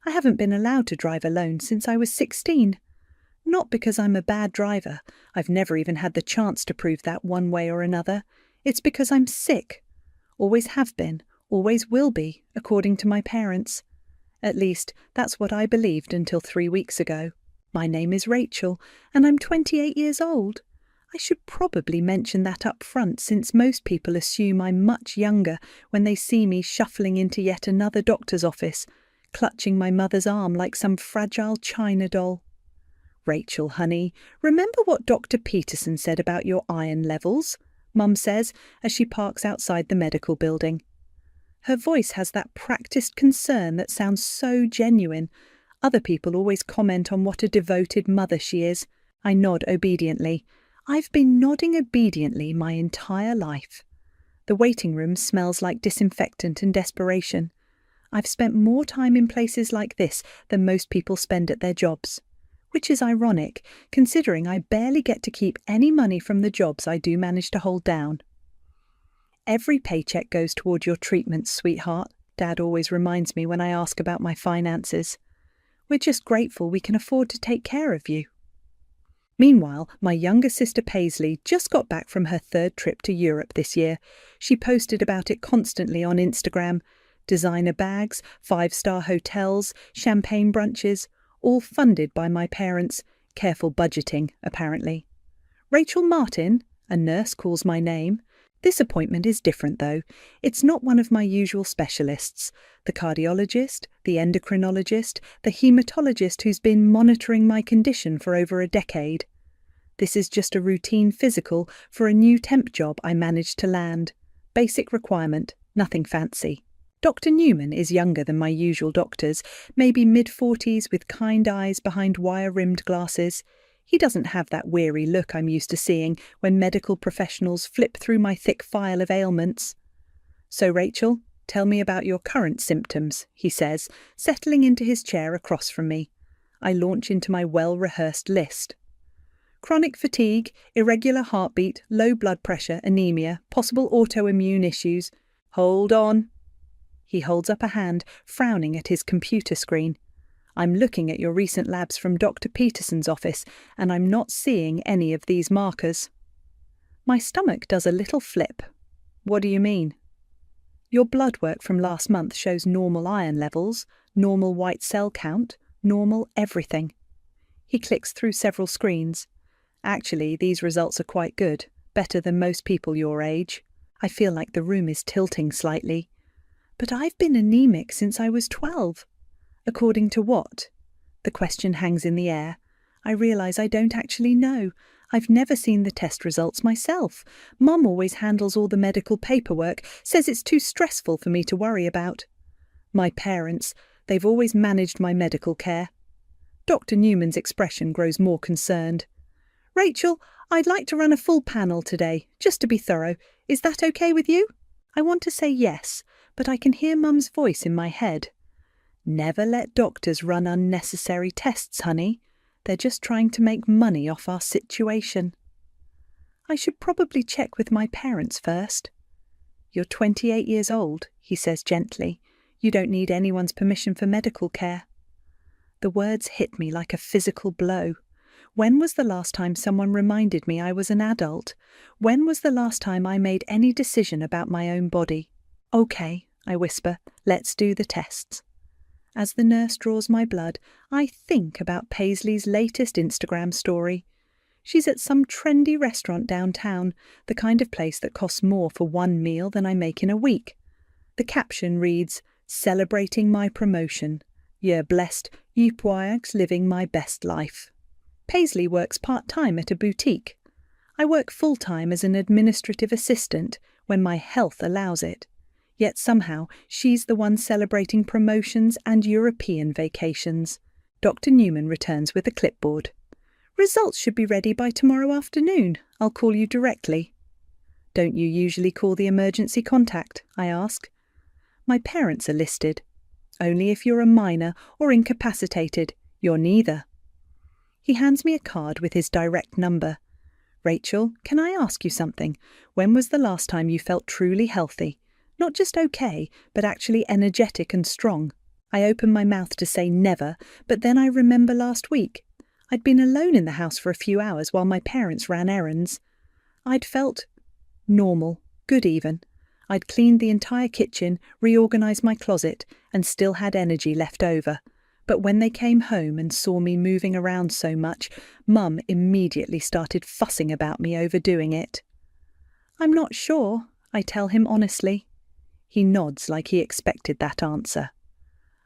I haven't been allowed to drive alone since I was 16. Not because I'm a bad driver. I've never even had the chance to prove that one way or another. It's because I'm sick. Always have been, always will be, according to my parents. At least, that's what I believed until 3 weeks ago. My name is Rachel, and I'm 28 years old. I should probably mention that up front, since most people assume I'm much younger when they see me shuffling into yet another doctor's office, clutching my mother's arm like some fragile china doll. Rachel, honey, remember what Dr. Peterson said about your iron levels? Mum says, as she parks outside the medical building. Her voice has that practiced concern that sounds so genuine. Other people always comment on what a devoted mother she is. I nod obediently. I've been nodding obediently my entire life. The waiting room smells like disinfectant and desperation. I've spent more time in places like this than most people spend at their jobs. Which is ironic, considering I barely get to keep any money from the jobs I do manage to hold down. Every paycheck goes toward your treatments, sweetheart, Dad always reminds me when I ask about my finances. We're just grateful we can afford to take care of you. Meanwhile, my younger sister Paisley just got back from her 3rd trip to Europe this year. She posted about it constantly on Instagram. Designer bags, 5-star hotels, champagne brunches, all funded by my parents. Careful budgeting, apparently. Rachel Martin, a nurse, calls my name. This appointment is different, though. It's not one of my usual specialists. The cardiologist, the endocrinologist, the haematologist who's been monitoring my condition for over a decade. This is just a routine physical for a new temp job I managed to land. Basic requirement, nothing fancy. Dr. Newman is younger than my usual doctors, maybe mid-40s with kind eyes behind wire-rimmed glasses. He doesn't have that weary look I'm used to seeing when medical professionals flip through my thick file of ailments. So, Rachel, tell me about your current symptoms, he says, settling into his chair across from me. I launch into my well-rehearsed list. Chronic fatigue, irregular heartbeat, low blood pressure, anemia, possible autoimmune issues. Hold on. He holds up a hand, frowning at his computer screen. I'm looking at your recent labs from Dr. Peterson's office, and I'm not seeing any of these markers. My stomach does a little flip. What do you mean? Your blood work from last month shows normal iron levels, normal white cell count, normal everything. He clicks through several screens. Actually, these results are quite good, better than most people your age. I feel like the room is tilting slightly. But I've been anemic since I was 12. According to what? The question hangs in the air. I realise I don't actually know. I've never seen the test results myself. Mum always handles all the medical paperwork, says it's too stressful for me to worry about. My parents, they've always managed my medical care. Dr. Newman's expression grows more concerned. Rachel, I'd like to run a full panel today, just to be thorough. Is that okay with you? I want to say yes, but I can hear Mum's voice in my head. Never let doctors run unnecessary tests, honey. They're just trying to make money off our situation. I should probably check with my parents first. You're 28 years old, he says gently. You don't need anyone's permission for medical care. The words hit me like a physical blow. When was the last time someone reminded me I was an adult? When was the last time I made any decision about my own body? Okay, I whisper, let's do the tests. As the nurse draws my blood, I think about Paisley's latest Instagram story. She's at some trendy restaurant downtown, the kind of place that costs more for one meal than I make in a week. The caption reads, "Celebrating my promotion. You're blessed, you poire's living my best life." Paisley works part-time at a boutique. I work full-time as an administrative assistant when my health allows it. Yet somehow she's the one celebrating promotions and European vacations. Dr. Newman returns with a clipboard. Results should be ready by tomorrow afternoon. I'll call you directly. Don't you usually call the emergency contact? I ask. My parents are listed. Only if you're a minor or incapacitated. You're neither. He hands me a card with his direct number. Rachel, can I ask you something? When was the last time you felt truly healthy? Not just okay, but actually energetic and strong. I open my mouth to say never, but then I remember last week. I'd been alone in the house for a few hours while my parents ran errands. I'd felt normal, good even. I'd cleaned the entire kitchen, reorganised my closet, and still had energy left over. But when they came home and saw me moving around so much, Mum immediately started fussing about me overdoing it. "I'm not sure," I tell him honestly. He nods like he expected that answer.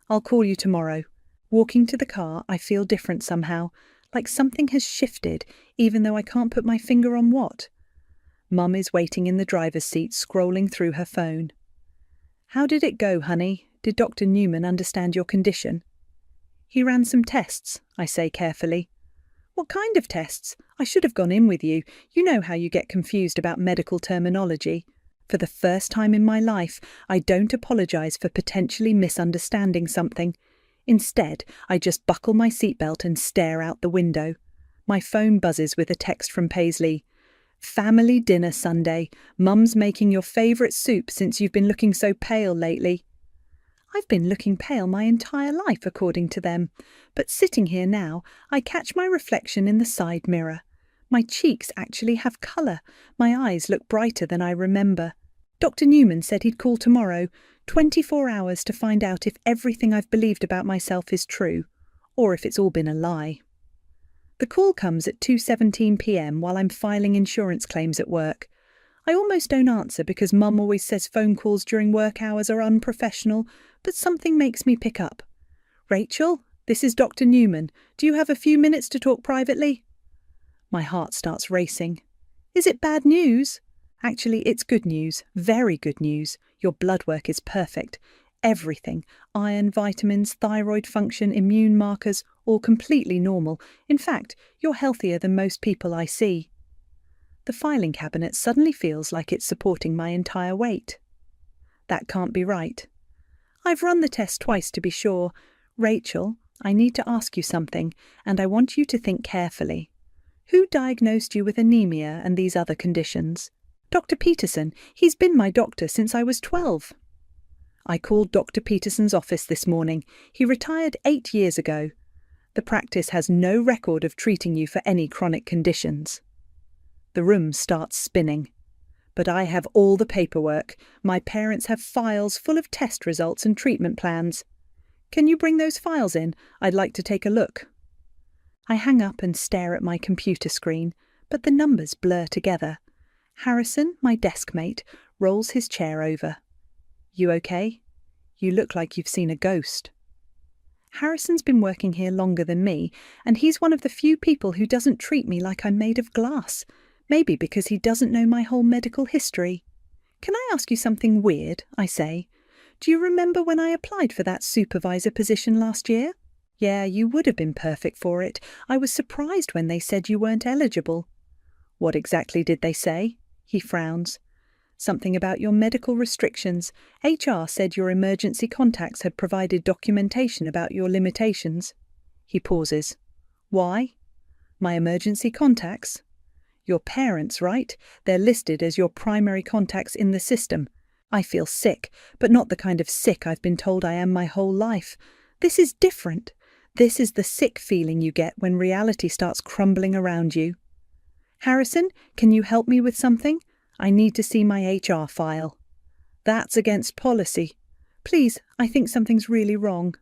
"I'll call you tomorrow." Walking to the car, I feel different somehow, like something has shifted, even though I can't put my finger on what. Mum is waiting in the driver's seat, scrolling through her phone. "How did it go, honey? Did Dr. Newman understand your condition?" "He ran some tests," I say carefully. "What kind of tests? I should have gone in with you. You know how you get confused about medical terminology. For the first time in my life, I don't apologise for potentially misunderstanding something. Instead, I just buckle my seatbelt and stare out the window. My phone buzzes with a text from Paisley. "Family dinner Sunday. Mum's making your favourite soup since you've been looking so pale lately." I've been looking pale my entire life, according to them. But sitting here now, I catch my reflection in the side mirror. My cheeks actually have colour. My eyes look brighter than I remember. Dr. Newman said he'd call tomorrow, 24 hours to find out if everything I've believed about myself is true, or if it's all been a lie. The call comes at 2:17 p.m. while I'm filing insurance claims at work. I almost don't answer because Mum always says phone calls during work hours are unprofessional, but something makes me pick up. "Rachel, this is Dr. Newman. Do you have a few minutes to talk privately?" My heart starts racing. "Is it bad news?" "Actually, it's good news, very good news. Your blood work is perfect. Everything, iron, vitamins, thyroid function, immune markers, all completely normal. In fact, you're healthier than most people I see." The filing cabinet suddenly feels like it's supporting my entire weight. That can't be right. "I've run the test twice to be sure. Rachel, I need to ask you something, and I want you to think carefully. Who diagnosed you with anemia and these other conditions?" "Dr. Peterson. He's been my doctor since I was 12. I called Dr. Peterson's office this morning. He retired 8 years ago. The practice has no record of treating you for any chronic conditions. The room starts spinning. But I have all the paperwork. My parents have files full of test results and treatment plans. Can you bring those files in? I'd like to take a look. I hang up and stare at my computer screen, but the numbers blur together. Harrison, my desk mate, rolls his chair over. "You okay? You look like you've seen a ghost." Harrison's been working here longer than me, and he's one of the few people who doesn't treat me like I'm made of glass. Maybe because he doesn't know my whole medical history. "Can I ask you something weird?" I say. "Do you remember when I applied for that supervisor position last year?" "Yeah, you would have been perfect for it. I was surprised when they said you weren't eligible." "What exactly did they say?" He frowns. "Something about your medical restrictions. HR said your emergency contacts had provided documentation about your limitations." He pauses. "Why?" "My emergency contacts?" "Your parents, right? They're listed as your primary contacts in the system. I feel sick, but not the kind of sick I've been told I am my whole life. This is different. This is the sick feeling you get when reality starts crumbling around you. "Harrison, can you help me with something? I need to see my HR file." "That's against policy." "Please, I think something's really wrong."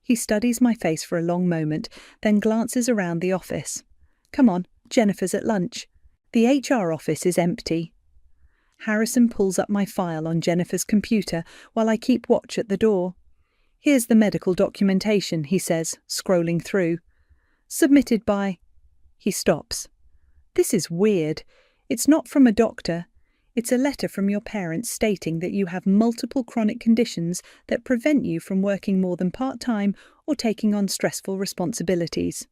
He studies my face for a long moment, then glances around the office. "Come on, Jennifer's at lunch. The HR office is empty." Harrison pulls up my file on Jennifer's computer while I keep watch at the door. "Here's the medical documentation," he says, scrolling through. "Submitted by..." He stops. "This is weird. It's not from a doctor. It's a letter from your parents stating that you have multiple chronic conditions that prevent you from working more than part-time or taking on stressful responsibilities."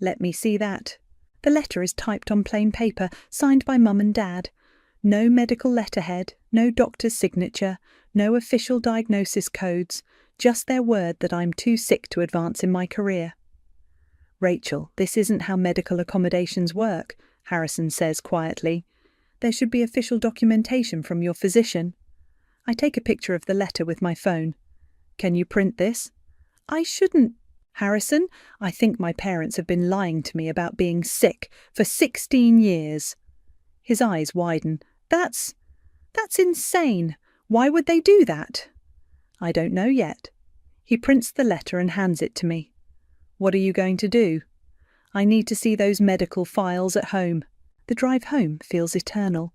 "Let me see that." The letter is typed on plain paper, signed by Mum and Dad. No medical letterhead, no doctor's signature, no official diagnosis codes, just their word that I'm too sick to advance in my career. "Rachel, this isn't how medical accommodations work," Harrison says quietly. "There should be official documentation from your physician." I take a picture of the letter with my phone. "Can you print this?" I shouldn't. Harrison, I think my parents have been lying to me about being sick for 16 years. His eyes widen. That's insane. Why would they do that? I don't know yet. He prints the letter and hands it to me. What are you going to do? I need to see those medical files at home. The drive home feels eternal.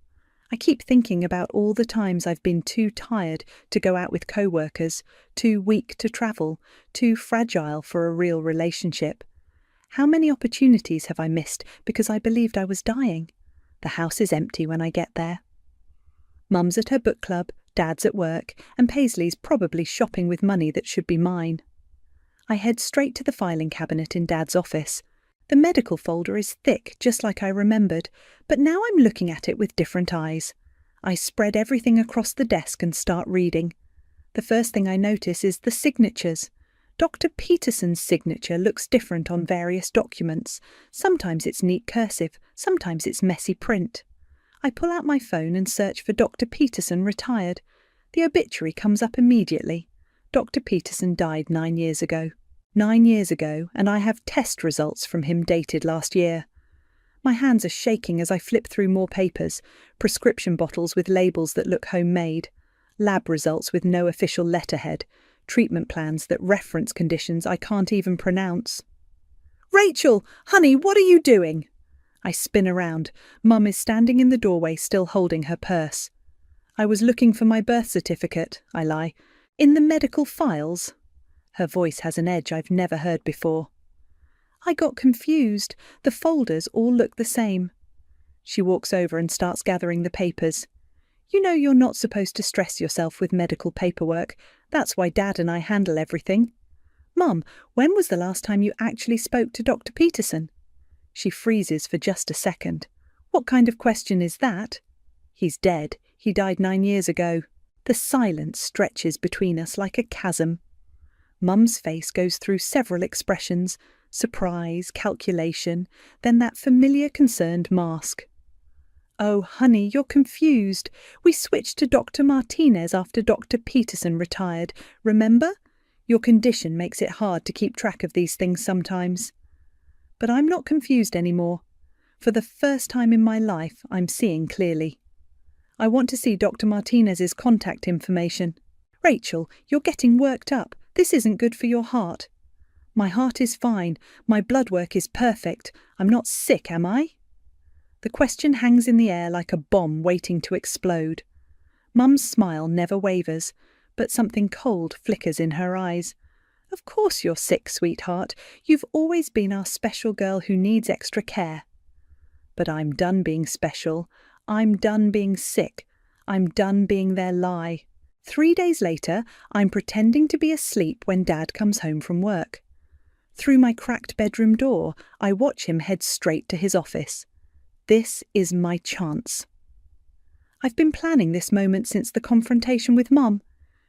I keep thinking about all the times I've been too tired to go out with co-workers, too weak to travel, too fragile for a real relationship. How many opportunities have I missed because I believed I was dying? The house is empty when I get there. Mum's at her book club, Dad's at work, and Paisley's probably shopping with money that should be mine. I head straight to the filing cabinet in Dad's office. The medical folder is thick, just like I remembered, but now I'm looking at it with different eyes. I spread everything across the desk and start reading. The first thing I notice is the signatures. Dr. Peterson's signature looks different on various documents. Sometimes it's neat cursive, sometimes it's messy print. I pull out my phone and search for Dr. Peterson retired. The obituary comes up immediately. Dr. Peterson died 9 years ago. 9 years ago, and I have test results from him dated last year. My hands are shaking as I flip through more papers, prescription bottles with labels that look homemade, lab results with no official letterhead, treatment plans that reference conditions I can't even pronounce. Rachel, honey, what are you doing? I spin around. Mum is standing in the doorway still holding her purse. I was looking for my birth certificate, I lie. In the medical files? Her voice has an edge I've never heard before. I got confused. The folders all look the same. She walks over and starts gathering the papers. You know you're not supposed to stress yourself with medical paperwork. That's why Dad and I handle everything. Mum, when was the last time you actually spoke to Dr. Peterson? She freezes for just a second. What kind of question is that? He's dead. He died 9 years ago. The silence stretches between us like a chasm. Mum's face goes through several expressions, surprise, calculation, then that familiar concerned mask. Oh, honey, you're confused. We switched to Dr. Martinez after Dr. Peterson retired. Remember? Your condition makes it hard to keep track of these things sometimes. But I'm not confused anymore. For the first time in my life, I'm seeing clearly. I want to see Dr. Martinez's contact information. Rachel, you're getting worked up. This isn't good for your heart. My heart is fine. My blood work is perfect. I'm not sick, am I? The question hangs in the air like a bomb waiting to explode. Mum's smile never wavers, but something cold flickers in her eyes. Of course you're sick, sweetheart. You've always been our special girl who needs extra care. But I'm done being special. I'm done being sick. I'm done being their lie. 3 days later, I'm pretending to be asleep when Dad comes home from work. Through my cracked bedroom door, I watch him head straight to his office. This is my chance. I've been planning this moment since the confrontation with Mum.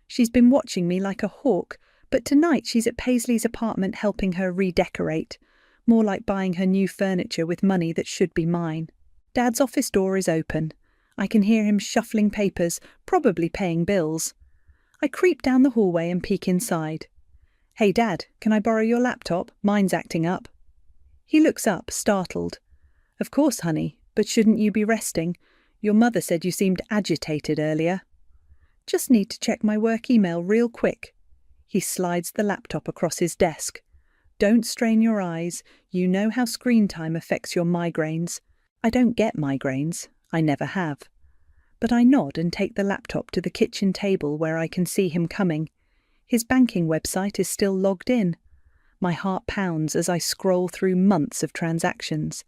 She's been watching me like a hawk, but tonight she's at Paisley's apartment helping her redecorate, more like buying her new furniture with money that should be mine. Dad's office door is open. I can hear him shuffling papers, probably paying bills. I creep down the hallway and peek inside. Hey Dad, can I borrow your laptop? Mine's acting up. He looks up, startled. Of course, honey, but shouldn't you be resting? Your mother said you seemed agitated earlier. Just need to check my work email real quick. He slides the laptop across his desk. Don't strain your eyes. You know how screen time affects your migraines. I don't get migraines. I never have. But I nod and take the laptop to the kitchen table where I can see him coming. His banking website is still logged in. My heart pounds as I scroll through months of transactions.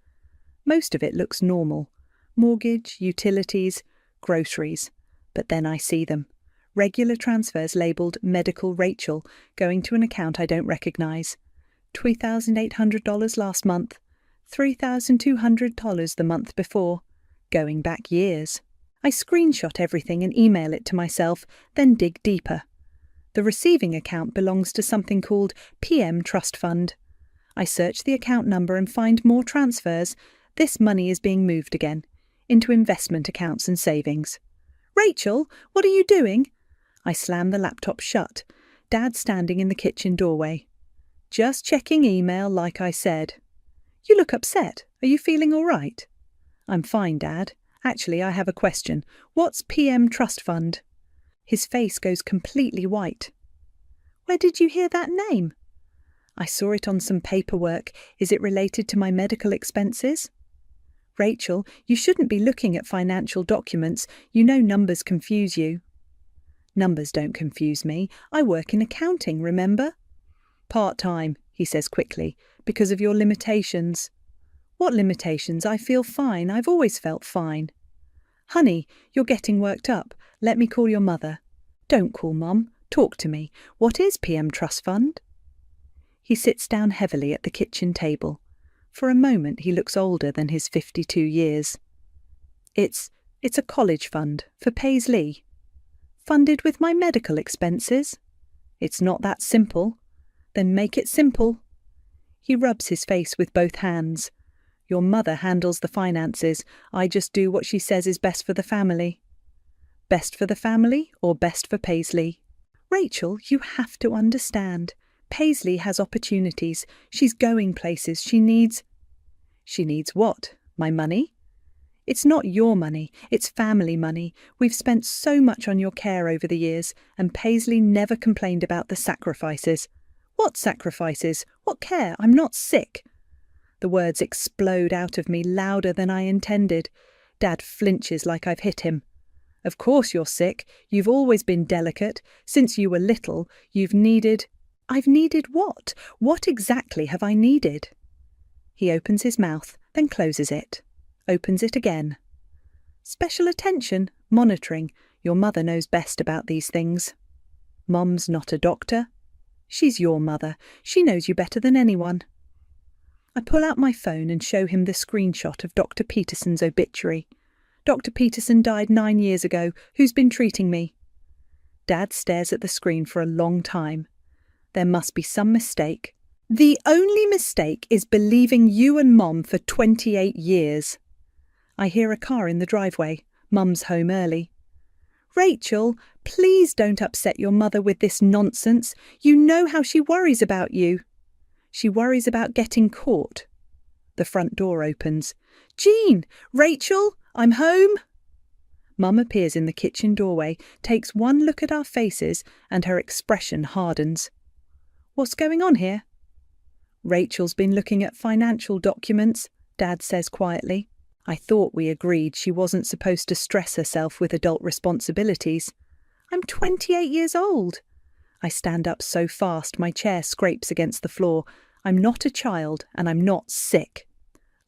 Most of it looks normal. Mortgage, utilities, groceries. But then I see them. Regular transfers labelled Medical Rachel going to an account I don't recognise. $2,800 last month. $3,200 the month before. Going back years. I screenshot everything and email it to myself, then dig deeper. The receiving account belongs to something called PM Trust Fund. I search the account number and find more transfers. This money is being moved again, into investment accounts and savings. Rachel, what are you doing? I slam the laptop shut. Dad standing in the kitchen doorway. Just checking email like I said. You look upset. Are you feeling all right? I'm fine, Dad. Actually, I have a question. What's PM Trust Fund? His face goes completely white. Where did you hear that name? I saw it on some paperwork. Is it related to my medical expenses? Rachel, you shouldn't be looking at financial documents. You know numbers confuse you. Numbers don't confuse me. I work in accounting, remember? Part-time, he says quickly, because of your limitations. What limitations? I feel fine. I've always felt fine. Honey, you're getting worked up. Let me call your mother. Don't call Mum. Talk to me. What is PM Trust Fund? He sits down heavily at the kitchen table. For a moment he looks older than his 52 years. It's a college fund for Paisley. Funded with my medical expenses? It's not that simple. Then make it simple. He rubs his face with both hands. Your mother handles the finances. I just do what she says is best for the family. Best for the family or best for Paisley? Rachel, you have to understand. Paisley has opportunities. She's going places. She needs what? My money? It's not your money. It's family money. We've spent so much on your care over the years, and Paisley never complained about the sacrifices. What sacrifices? What care? I'm not sick. The words explode out of me louder than I intended. Dad flinches like I've hit him. Of course you're sick. You've always been delicate. Since you were little, you've needed... I've needed what? What exactly have I needed? He opens his mouth, then closes it. Opens it again. Special attention, monitoring. Your mother knows best about these things. Mum's not a doctor. She's your mother. She knows you better than anyone. I pull out my phone and show him the screenshot of Dr. Peterson's obituary. Dr. Peterson died 9 years ago. Who's been treating me? Dad stares at the screen for a long time. There must be some mistake. The only mistake is believing you and Mom for 28 years. I hear a car in the driveway. Mum's home early. Rachel, please don't upset your mother with this nonsense. You know how she worries about you. She worries about getting caught. The front door opens. Jean! Rachel! I'm home! Mum appears in the kitchen doorway, takes one look at our faces, and her expression hardens. What's going on here? Rachel's been looking at financial documents, Dad says quietly. I thought we agreed she wasn't supposed to stress herself with adult responsibilities. I'm 28 years old. I stand up so fast my chair scrapes against the floor. I'm not a child and I'm not sick.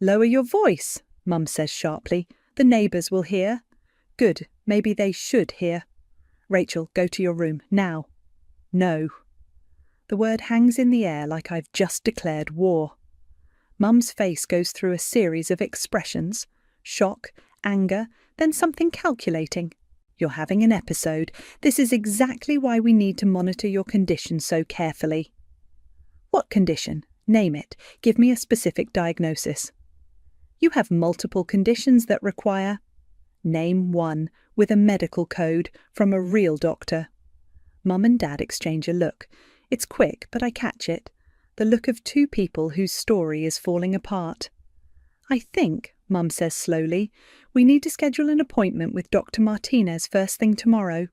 Lower your voice, Mum says sharply. The neighbours will hear. Good, maybe they should hear. Rachel, go to your room, now. No. The word hangs in the air like I've just declared war. Mum's face goes through a series of expressions. Shock, anger, then something calculating. You're having an episode. This is exactly why we need to monitor your condition so carefully. What condition? Name it. Give me a specific diagnosis. You have multiple conditions that require... Name one, with a medical code, from a real doctor. Mum and Dad exchange a look. It's quick, but I catch it. The look of two people whose story is falling apart. I think, Mum says slowly, we need to schedule an appointment with Dr. Martinez first thing tomorrow.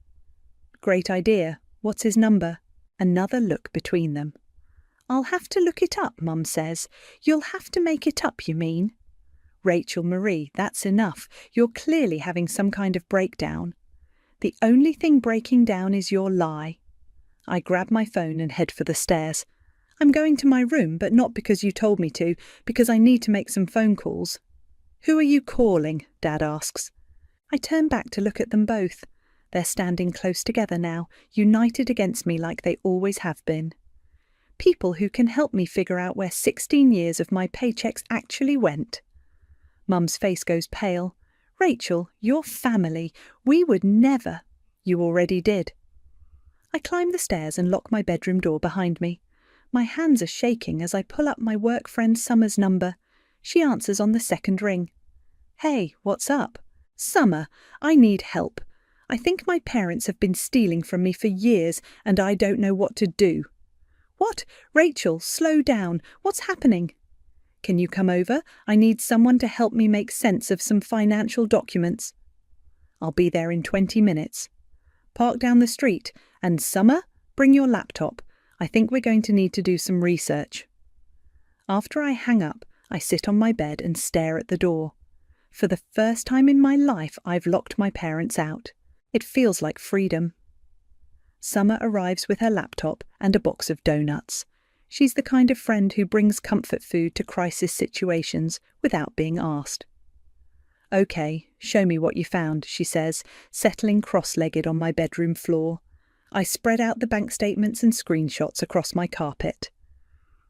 Great idea. What's his number? Another look between them. I'll have to look it up, Mum says. You'll have to make it up, you mean? Rachel Marie, that's enough. You're clearly having some kind of breakdown. The only thing breaking down is your lie. I grab my phone and head for the stairs. I'm going to my room, but not because you told me to, because I need to make some phone calls. Who are you calling? Dad asks. I turn back to look at them both. They're standing close together now, united against me like they always have been. People who can help me figure out where 16 years of my paychecks actually went. Mum's face goes pale. Rachel, you're family. We would never. You already did. I climb the stairs and lock my bedroom door behind me. My hands are shaking as I pull up my work friend Summer's number. She answers on the second ring. Hey, what's up? Summer, I need help. I think my parents have been stealing from me for years and I don't know what to do. What? Rachel, slow down. What's happening? Can you come over? I need someone to help me make sense of some financial documents. I'll be there in 20 minutes. Park down the street. And Summer, bring your laptop. I think we're going to need to do some research. After I hang up, I sit on my bed and stare at the door. For the first time in my life, I've locked my parents out. It feels like freedom. Summer arrives with her laptop and a box of donuts. She's the kind of friend who brings comfort food to crisis situations without being asked. Okay, show me what you found, she says, settling cross-legged on my bedroom floor. I spread out the bank statements and screenshots across my carpet.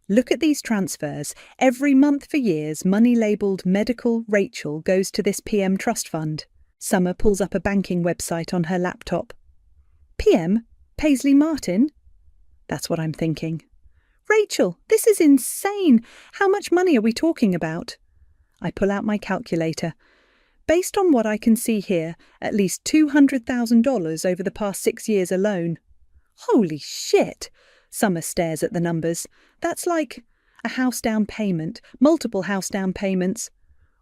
Look at these transfers. Every month for years, money labelled Medical Rachel goes to this PM Trust Fund. Summer pulls up a banking website on her laptop. PM? Paisley Martin? That's what I'm thinking. Rachel, this is insane. How much money are we talking about? I pull out my calculator. Based on what I can see here, at least $200,000 over the past 6 years alone. Holy shit! Summer stares at the numbers. That's like a house down payment, multiple house down payments,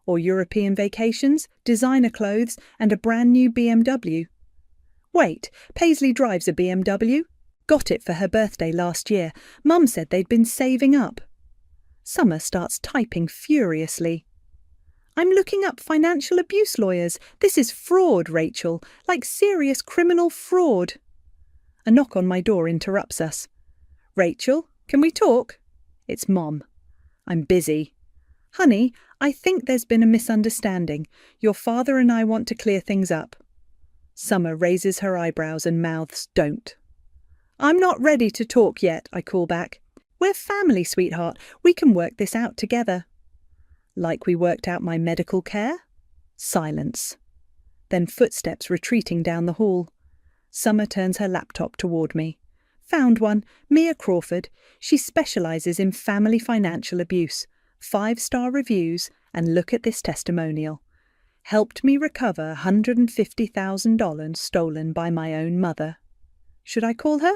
or European vacations, designer clothes, and a brand new BMW. Wait, Paisley drives a BMW? Got it for her birthday last year. Mum said they'd been saving up. Summer starts typing furiously. I'm looking up financial abuse lawyers. This is fraud, Rachel, like serious criminal fraud. A knock on my door interrupts us. Rachel, can we talk? It's Mom. I'm busy. Honey, I think there's been a misunderstanding. Your father and I want to clear things up. Summer raises her eyebrows and mouths don't. I'm not ready to talk yet, I call back. We're family, sweetheart. We can work this out together. Like we worked out my medical care? Silence. Then footsteps retreating down the hall. Summer turns her laptop toward me. Found one, Mia Crawford. She specialises in family financial abuse. 5-star reviews, and look at this testimonial. Helped me recover $150,000 stolen by my own mother. Should I call her?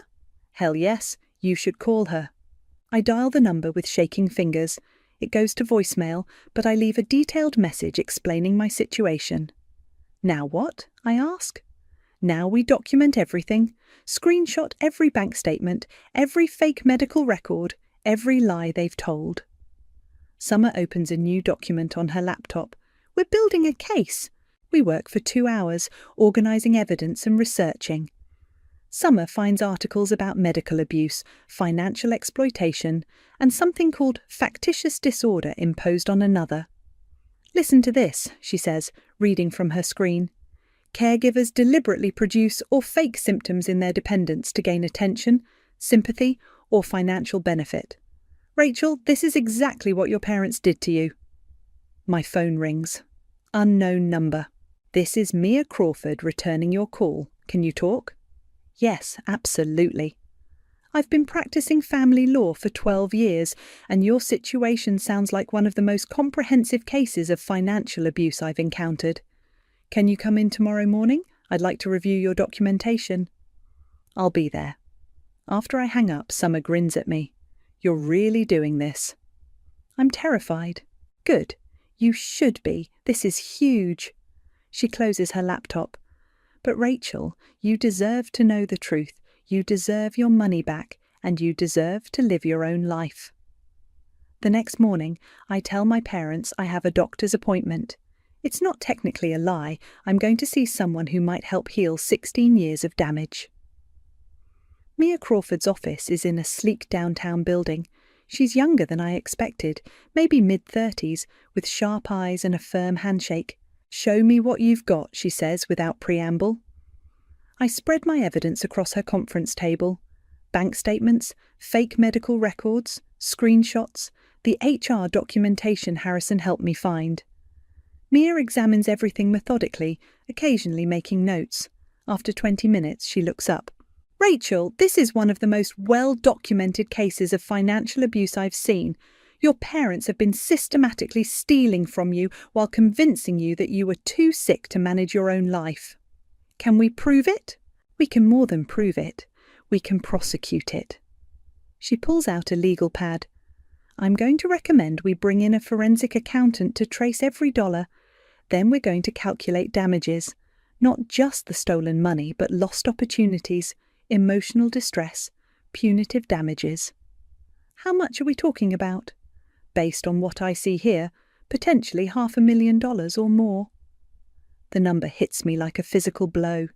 Hell yes, you should call her. I dial the number with shaking fingers. It goes to voicemail, but I leave a detailed message explaining my situation. Now what? I ask. Now we document everything, screenshot every bank statement, every fake medical record, every lie they've told. Summer opens a new document on her laptop. We're building a case. We work for 2 hours, organising evidence and researching. Summer finds articles about medical abuse, financial exploitation, and something called factitious disorder imposed on another. Listen to this, she says, reading from her screen. Caregivers deliberately produce or fake symptoms in their dependents to gain attention, sympathy, or financial benefit. Rachel, this is exactly what your parents did to you. My phone rings. Unknown number. This is Mia Crawford returning your call. Can you talk? Yes, absolutely. I've been practicing family law for 12 years, and your situation sounds like one of the most comprehensive cases of financial abuse I've encountered. Can you come in tomorrow morning? I'd like to review your documentation. I'll be there. After I hang up, Summer grins at me. You're really doing this. I'm terrified. Good. You should be. This is huge. She closes her laptop. But Rachel, you deserve to know the truth. You deserve your money back, and you deserve to live your own life. The next morning, I tell my parents I have a doctor's appointment. It's not technically a lie. I'm going to see someone who might help heal 16 years of damage. Mia Crawford's office is in a sleek downtown building. She's younger than I expected, maybe mid-30s, with sharp eyes and a firm handshake. Show me what you've got, she says without preamble. I spread my evidence across her conference table. Bank statements, fake medical records, screenshots, the HR documentation Harrison helped me find. Mia examines everything methodically, occasionally making notes. After 20 minutes, she looks up. Rachel, this is one of the most well-documented cases of financial abuse I've seen. Your parents have been systematically stealing from you while convincing you that you were too sick to manage your own life. Can we prove it? We can more than prove it. We can prosecute it. She pulls out a legal pad. I'm going to recommend we bring in a forensic accountant to trace every dollar. Then we're going to calculate damages. Not just the stolen money, but lost opportunities, emotional distress, punitive damages. How much are we talking about? Based on what I see here, potentially $500,000 or more. The number hits me like a physical blow.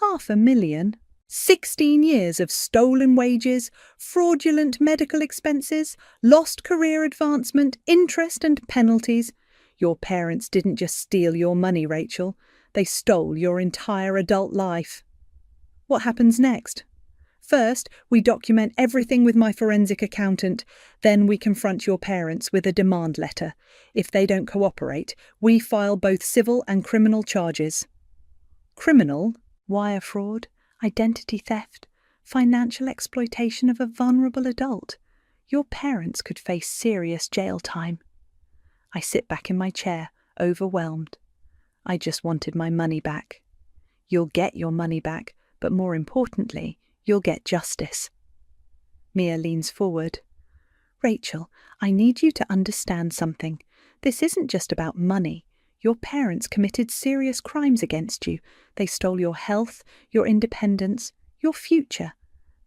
$500,000? 16 years of stolen wages, fraudulent medical expenses, lost career advancement, interest and penalties. Your parents didn't just steal your money, Rachel. They stole your entire adult life. What happens next? First, we document everything with my forensic accountant. Then we confront your parents with a demand letter. If they don't cooperate, we file both civil and criminal charges. Criminal? Wire fraud, identity theft, financial exploitation of a vulnerable adult. Your parents could face serious jail time. I sit back in my chair, overwhelmed. I just wanted my money back. You'll get your money back, but more importantly, you'll get justice. Mia leans forward. Rachel, I need you to understand something. This isn't just about money. Your parents committed serious crimes against you. They stole your health, your independence, your future.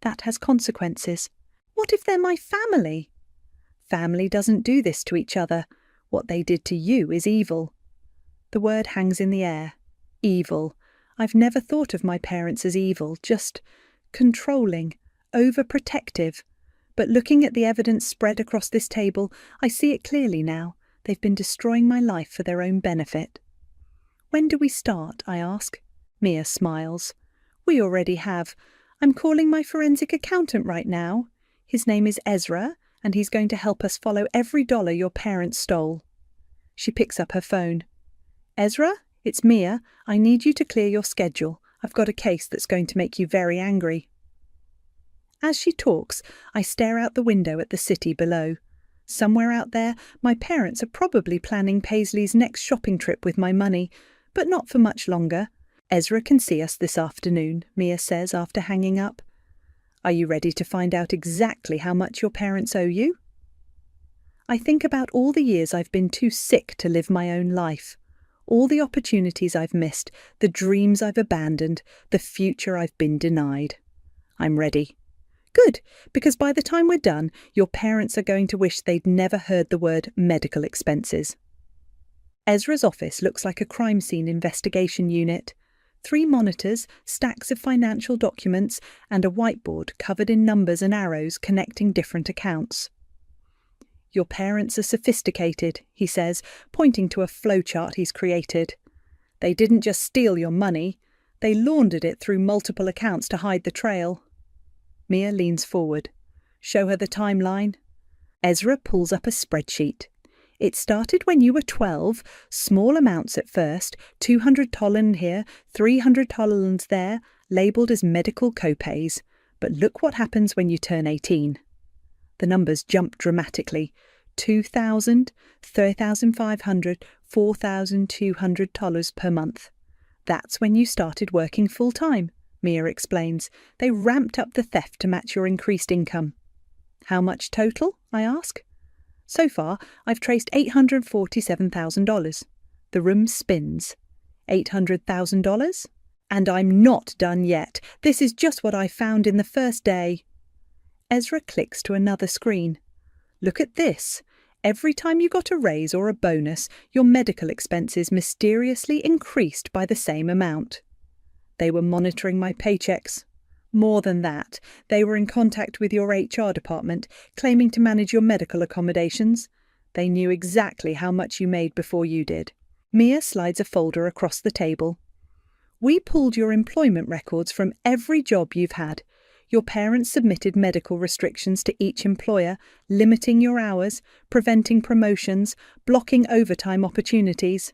That has consequences. What if they're my family? Family doesn't do this to each other. What they did to you is evil. The word hangs in the air. Evil. I've never thought of my parents as evil, just controlling, overprotective. But looking at the evidence spread across this table, I see it clearly now. They've been destroying my life for their own benefit. When do we start? I ask. Mia smiles. We already have. I'm calling my forensic accountant right now. His name is Ezra, and he's going to help us follow every dollar your parents stole. She picks up her phone. Ezra, it's Mia. I need you to clear your schedule. I've got a case that's going to make you very angry. As she talks, I stare out the window at the city below. Somewhere out there, my parents are probably planning Paisley's next shopping trip with my money, but not for much longer. Ezra can see us this afternoon, Mia says after hanging up. Are you ready to find out exactly how much your parents owe you? I think about all the years I've been too sick to live my own life. All the opportunities I've missed, the dreams I've abandoned, the future I've been denied. I'm ready. Good, because by the time we're done, your parents are going to wish they'd never heard the word medical expenses. Ezra's office looks like a crime scene investigation unit. 3 monitors, stacks of financial documents, and a whiteboard covered in numbers and arrows connecting different accounts. Your parents are sophisticated, he says, pointing to a flowchart he's created. They didn't just steal your money, they laundered it through multiple accounts to hide the trail. Mia leans forward. Show her the timeline. Ezra pulls up a spreadsheet. It started when you were 12, small amounts at first, $200 here, $300 there, labelled as medical copays. But look what happens when you turn 18. The numbers jump dramatically. $2,000, $3,500, $4,200 per month. That's when you started working full-time, Mia explains. They ramped up the theft to match your increased income. How much total? I ask. So far, I've traced $847,000. The room spins. $800,000? And I'm not done yet. This is just what I found in the first day. Ezra clicks to another screen. Look at this. Every time you got a raise or a bonus, your medical expenses mysteriously increased by the same amount. They were monitoring my paychecks. More than that, they were in contact with your HR department, claiming to manage your medical accommodations. They knew exactly how much you made before you did. Mia slides a folder across the table. We pulled your employment records from every job you've had. Your parents submitted medical restrictions to each employer, limiting your hours, preventing promotions, blocking overtime opportunities.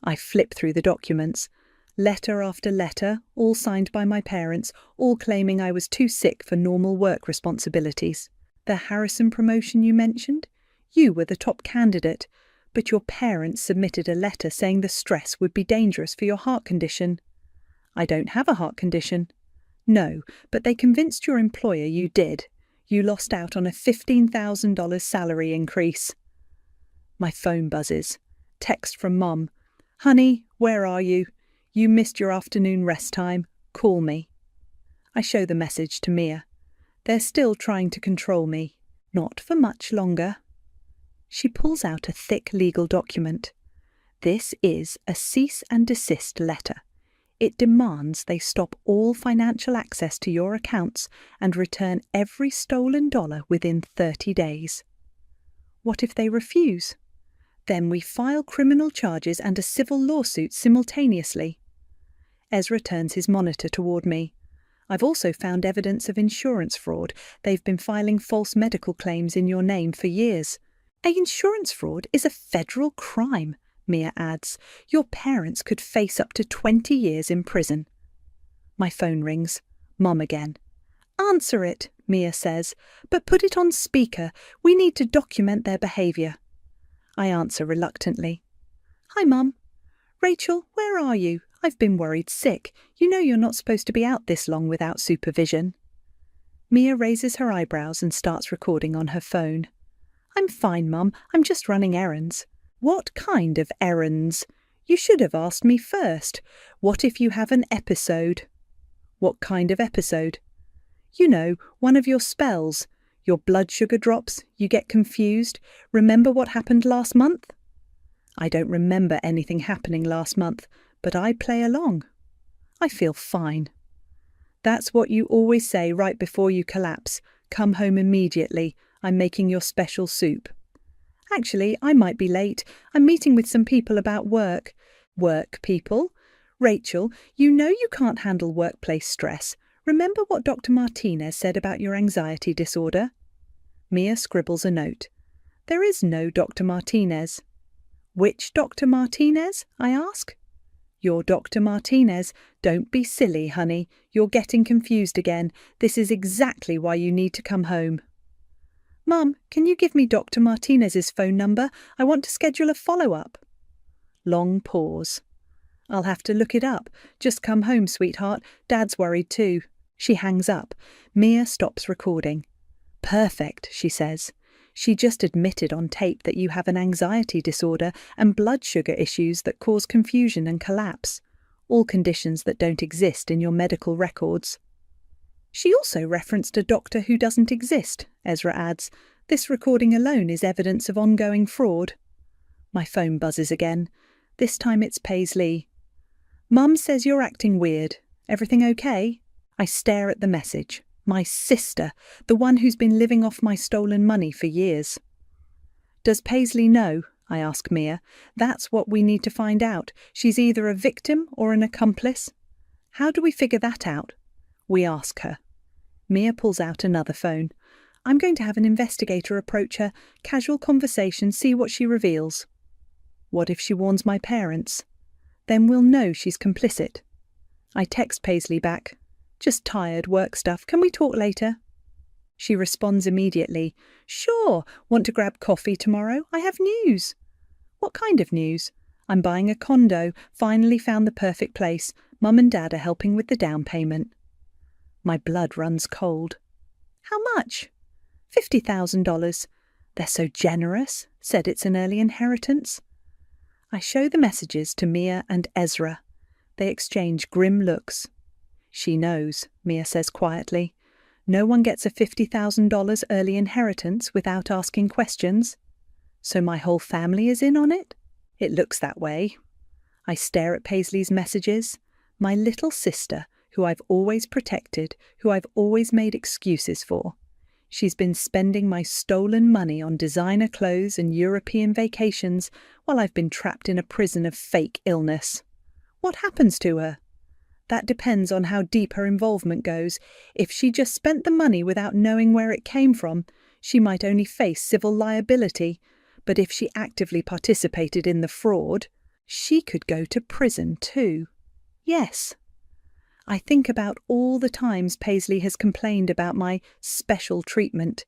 I flip through the documents. Letter after letter, all signed by my parents, all claiming I was too sick for normal work responsibilities. The Harrison promotion you mentioned? You were the top candidate, but your parents submitted a letter saying the stress would be dangerous for your heart condition. I don't have a heart condition. No, but they convinced your employer you did. You lost out on a $15,000 salary increase. My phone buzzes. Text from Mum. Honey, where are you? You missed your afternoon rest time. Call me. I show the message to Mia. They're still trying to control me. Not for much longer. She pulls out a thick legal document. This is a cease and desist letter. It demands they stop all financial access to your accounts and return every stolen dollar within 30 days. What if they refuse? Then we file criminal charges and a civil lawsuit simultaneously. Ezra turns his monitor toward me. I've also found evidence of insurance fraud. They've been filing false medical claims in your name for years. Insurance fraud is a federal crime, Mia adds. Your parents could face up to 20 years in prison. My phone rings. Mum again. Answer it, Mia says, but put it on speaker. We need to document their behaviour. I answer reluctantly. Hi, Mum. Rachel, where are you? I've been worried sick. You know you're not supposed to be out this long without supervision. Mia raises her eyebrows and starts recording on her phone. I'm fine, Mum. I'm just running errands. What kind of errands? You should have asked me first. What if you have an episode? What kind of episode? You know, one of your spells. Your blood sugar drops, you get confused. Remember what happened last month? I don't remember anything happening last month, but I play along. I feel fine. That's what you always say right before you collapse. Come home immediately. I'm making your special soup. Actually, I might be late. I'm meeting with some people about work. Work people? Rachel, you know you can't handle workplace stress. Remember what Dr. Martinez said about your anxiety disorder? Mia scribbles a note. There is no Dr. Martinez. Which Dr. Martinez? I ask. You're Dr. Martinez. Don't be silly, honey. You're getting confused again. This is exactly why you need to come home. Mum, can you give me Dr. Martinez's phone number? I want to schedule a follow-up. Long pause. I'll have to look it up. Just come home, sweetheart. Dad's worried too. She hangs up. Mia stops recording. Perfect, she says. She just admitted on tape that you have an anxiety disorder and blood sugar issues that cause confusion and collapse, all conditions that don't exist in your medical records. She also referenced a doctor who doesn't exist, Ezra adds. This recording alone is evidence of ongoing fraud. My phone buzzes again. This time it's Paisley. Mum says you're acting weird. Everything okay? I stare at the message. My sister, the one who's been living off my stolen money for years. Does Paisley know? I ask Mia. That's what we need to find out. She's either a victim or an accomplice. How do we figure that out? We ask her. Mia pulls out another phone. I'm going to have an investigator approach her. Casual conversation, see what she reveals. What if she warns my parents? Then we'll know she's complicit. I text Paisley back. Just tired, work stuff. Can we talk later? She responds immediately. Sure. Want to grab coffee tomorrow? I have news. What kind of news? I'm buying a condo. Finally found the perfect place. Mum and Dad are helping with the down payment. My blood runs cold. How much? $50,000. They're so generous. Said it's an early inheritance. I show the messages to Mia and Ezra. They exchange grim looks. She knows, Mia says quietly. No one gets a $50,000 early inheritance without asking questions. So my whole family is in on it? It looks that way. I stare at Paisley's messages. My little sister, who I've always protected, who I've always made excuses for. She's been spending my stolen money on designer clothes and European vacations while I've been trapped in a prison of fake illness. What happens to her? That depends on how deep her involvement goes. If she just spent the money without knowing where it came from, she might only face civil liability. But if she actively participated in the fraud, she could go to prison too. Yes. I think about all the times Paisley has complained about my special treatment,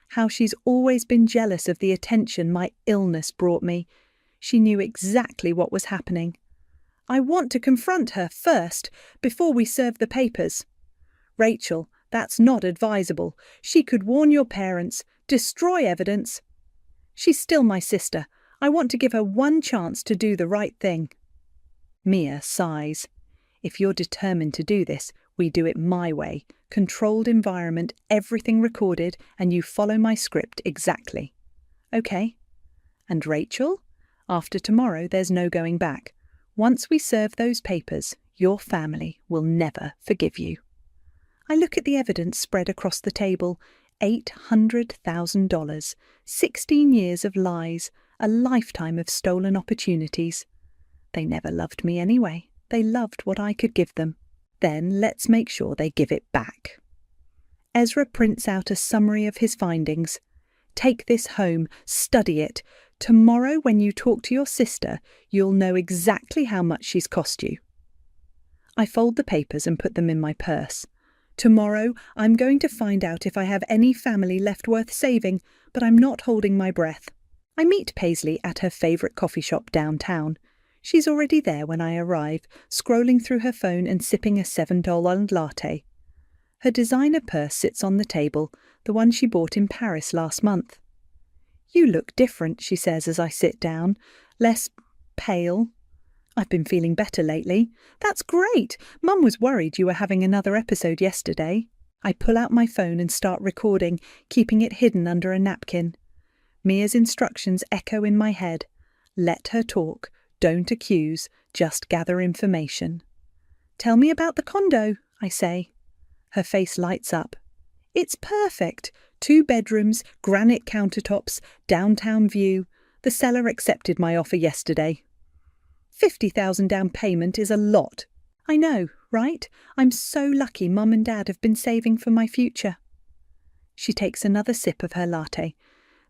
how she's always been jealous of the attention my illness brought me. She knew exactly what was happening. I want to confront her first, before we serve the papers. Rachel, that's not advisable. She could warn your parents, destroy evidence. She's still my sister. I want to give her one chance to do the right thing. Mia sighs. If you're determined to do this, we do it my way. Controlled environment, everything recorded, and you follow my script exactly. Okay. And Rachel? After tomorrow, there's no going back. Once we serve those papers, your family will never forgive you. I look at the evidence spread across the table. $800,000, 16 years of lies, a lifetime of stolen opportunities. They never loved me anyway. They loved what I could give them. Then let's make sure they give it back. Ezra prints out a summary of his findings. Take this home, study it. Tomorrow, when you talk to your sister, you'll know exactly how much she's cost you. I fold the papers and put them in my purse. Tomorrow, I'm going to find out if I have any family left worth saving, but I'm not holding my breath. I meet Paisley at her favourite coffee shop downtown. She's already there when I arrive, scrolling through her phone and sipping a $7 latte. Her designer purse sits on the table, the one she bought in Paris last month. You look different, she says as I sit down. Less pale. I've been feeling better lately. That's great. Mum was worried you were having another episode yesterday. I pull out my phone and start recording, keeping it hidden under a napkin. Mia's instructions echo in my head. Let her talk. Don't accuse. Just gather information. Tell me about the condo, I say. Her face lights up. It's perfect. 2 bedrooms, granite countertops, downtown view. The seller accepted my offer yesterday. $50,000 down payment is a lot. I know, right? I'm so lucky Mum and Dad have been saving for my future. She takes another sip of her latte.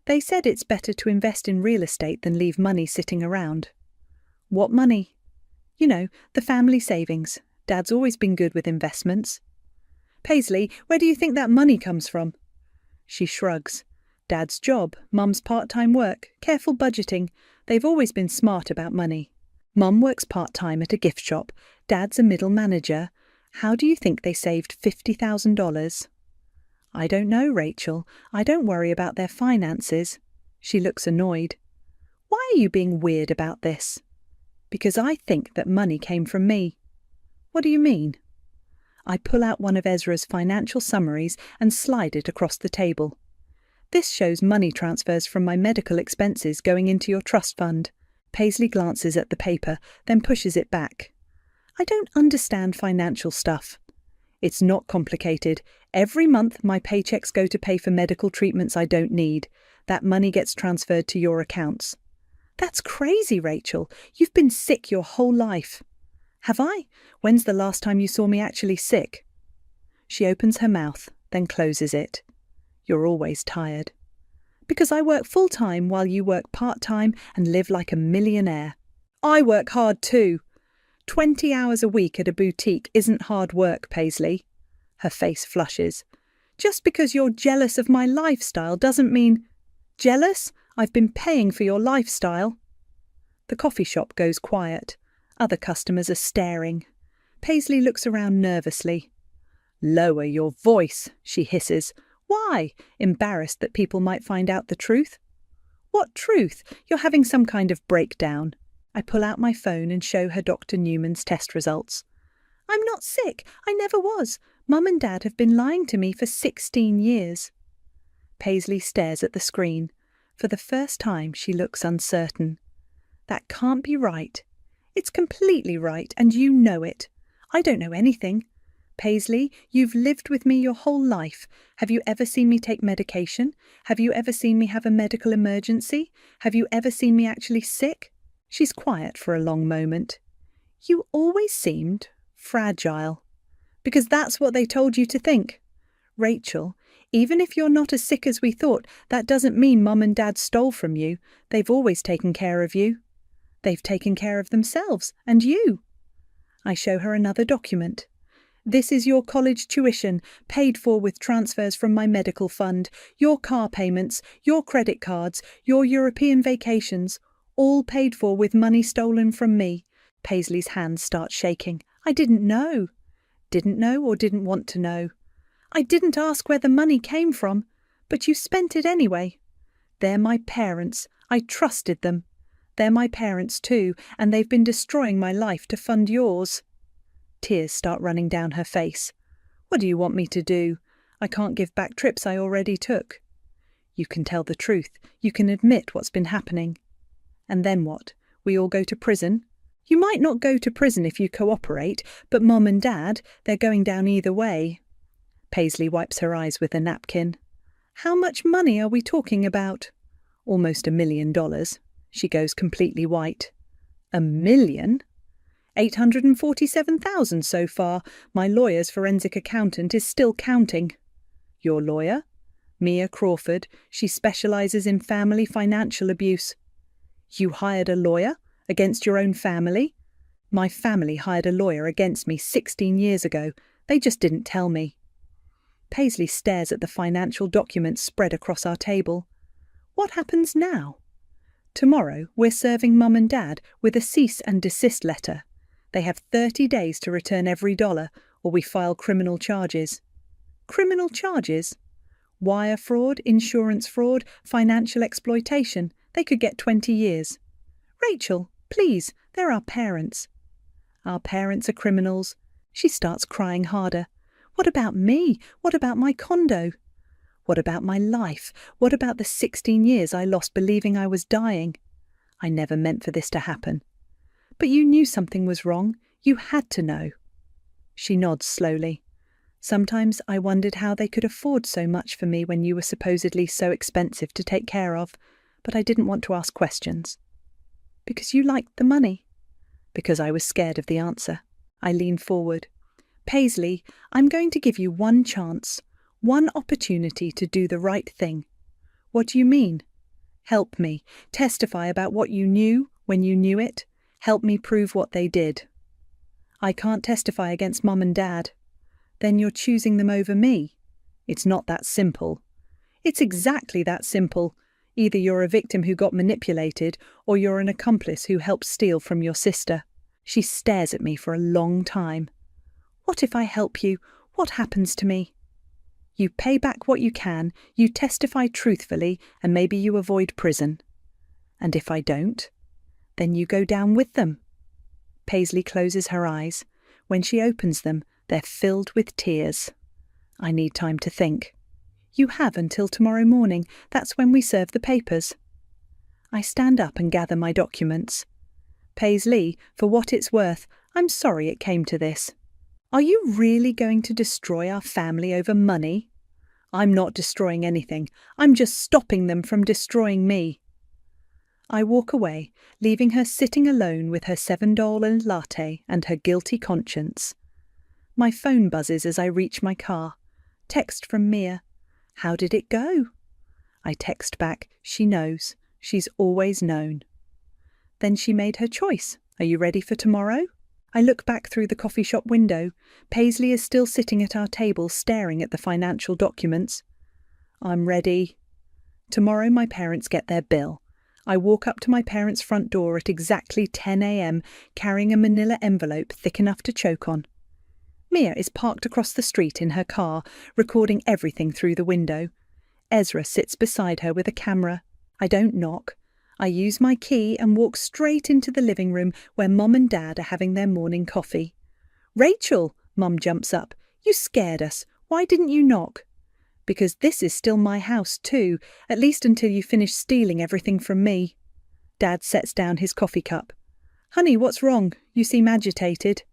They said it's better to invest in real estate than leave money sitting around. What money? You know, the family savings. Dad's always been good with investments. Paisley, where do you think that money comes from? She shrugs. Dad's job, Mum's part-time work, careful budgeting. They've always been smart about money. Mum works part-time at a gift shop. Dad's a middle manager. How do you think they saved $50,000? I don't know, Rachel. I don't worry about their finances. She looks annoyed. Why are you being weird about this? Because I think that money came from me. What do you mean? I pull out one of Ezra's financial summaries and slide it across the table. This shows money transfers from my medical expenses going into your trust fund. Paisley glances at the paper, then pushes it back. I don't understand financial stuff. It's not complicated. Every month my paychecks go to pay for medical treatments I don't need. That money gets transferred to your accounts. That's crazy, Rachel. You've been sick your whole life. Have I? When's the last time you saw me actually sick? She opens her mouth, then closes it. You're always tired. Because I work full-time while you work part-time and live like a millionaire. I work hard too. 20 hours a week at a boutique isn't hard work, Paisley. Her face flushes. Just because you're jealous of my lifestyle doesn't mean... Jealous? I've been paying for your lifestyle. The coffee shop goes quiet. Other customers are staring. Paisley looks around nervously. Lower your voice, she hisses. Why? Embarrassed that people might find out the truth? What truth? You're having some kind of breakdown. I pull out my phone and show her Dr. Newman's test results. I'm not sick. I never was. Mum and Dad have been lying to me for 16 years. Paisley stares at the screen. For the first time, she looks uncertain. That can't be right. It's completely right, and you know it. I don't know anything. Paisley, you've lived with me your whole life. Have you ever seen me take medication? Have you ever seen me have a medical emergency? Have you ever seen me actually sick? She's quiet for a long moment. You always seemed fragile. Because that's what they told you to think. Rachel, even if you're not as sick as we thought, that doesn't mean Mum and Dad stole from you. They've always taken care of you. They've taken care of themselves, and you. I show her another document. This is your college tuition, paid for with transfers from my medical fund, your car payments, your credit cards, your European vacations, all paid for with money stolen from me. Paisley's hands start shaking. I didn't know. Didn't know or didn't want to know. I didn't ask where the money came from, but you spent it anyway. They're my parents. I trusted them. They're my parents too, and they've been destroying my life to fund yours. Tears start running down her face. What do you want me to do? I can't give back trips I already took. You can tell the truth. You can admit what's been happening. And then what? We all go to prison? You might not go to prison if you cooperate, but Mom and Dad, they're going down either way. Paisley wipes her eyes with a napkin. How much money are we talking about? Almost $1 million. She goes completely white. $1 million? 847,000 so far. My lawyer's forensic accountant is still counting. Your lawyer? Mia Crawford. She specializes in family financial abuse. You hired a lawyer? Against your own family? My family hired a lawyer against me 16 years ago. They just didn't tell me. Paisley stares at the financial documents spread across our table. What happens now? Tomorrow we're serving Mum and Dad with a cease and desist letter. They have 30 days to return every dollar, or we file criminal charges. Criminal charges? Wire fraud, insurance fraud, financial exploitation. They could get 20 years. Rachel, please, they're our parents. Our parents are criminals. She starts crying harder. What about me? What about my condo? What about my life? What about the 16 years I lost believing I was dying? I never meant for this to happen. But you knew something was wrong. You had to know. She nods slowly. Sometimes I wondered how they could afford so much for me when you were supposedly so expensive to take care of, but I didn't want to ask questions. Because you liked the money. Because I was scared of the answer. I leaned forward. Paisley, I'm going to give you one chance, one opportunity to do the right thing. What do you mean? Help me. Testify about what you knew when you knew it. Help me prove what they did. I can't testify against Mum and Dad. Then you're choosing them over me. It's not that simple. It's exactly that simple. Either you're a victim who got manipulated, or you're an accomplice who helped steal from your sister. She stares at me for a long time. What if I help you? What happens to me? You pay back what you can, you testify truthfully, and maybe you avoid prison. And if I don't, then you go down with them. Paisley closes her eyes. When she opens them, they're filled with tears. I need time to think. You have until tomorrow morning. That's when we serve the papers. I stand up and gather my documents. Paisley, for what it's worth, I'm sorry it came to this. Are you really going to destroy our family over money? I'm not destroying anything. I'm just stopping them from destroying me. I walk away, leaving her sitting alone with her $7 latte and her guilty conscience. My phone buzzes as I reach my car. Text from Mia. How did it go? I text back. She knows. She's always known. Then she made her choice. Are you ready for tomorrow? I look back through the coffee shop window. Paisley is still sitting at our table staring at the financial documents. I'm ready. Tomorrow my parents get their bill. I walk up to my parents' front door at exactly 10 a.m. carrying a manila envelope thick enough to choke on. Mia is parked across the street in her car, recording everything through the window. Ezra sits beside her with a camera. I don't knock. I use my key and walk straight into the living room where Mom and Dad are having their morning coffee. Rachel, Mum jumps up. You scared us. Why didn't you knock? Because this is still my house too, at least until you finish stealing everything from me. Dad sets down his coffee cup. Honey, what's wrong? You seem agitated.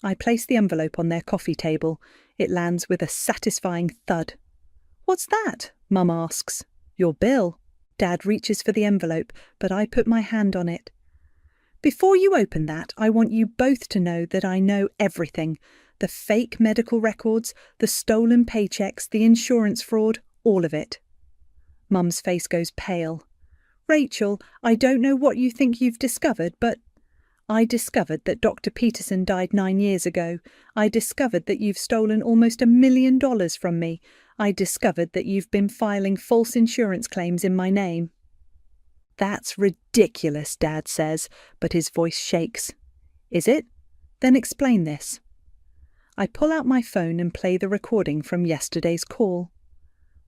I place the envelope on their coffee table. It lands with a satisfying thud. What's that? Mum asks. Your bill. Dad reaches for the envelope, but I put my hand on it. Before you open that, I want you both to know that I know everything. The fake medical records, the stolen paychecks, the insurance fraud, all of it. Mum's face goes pale. Rachel, I don't know what you think you've discovered, but I discovered that Dr. Peterson died 9 years ago. I discovered that you've stolen almost $1 million from me. I discovered that you've been filing false insurance claims in my name. That's ridiculous, Dad says, but his voice shakes. Is it? Then explain this. I pull out my phone and play the recording from yesterday's call.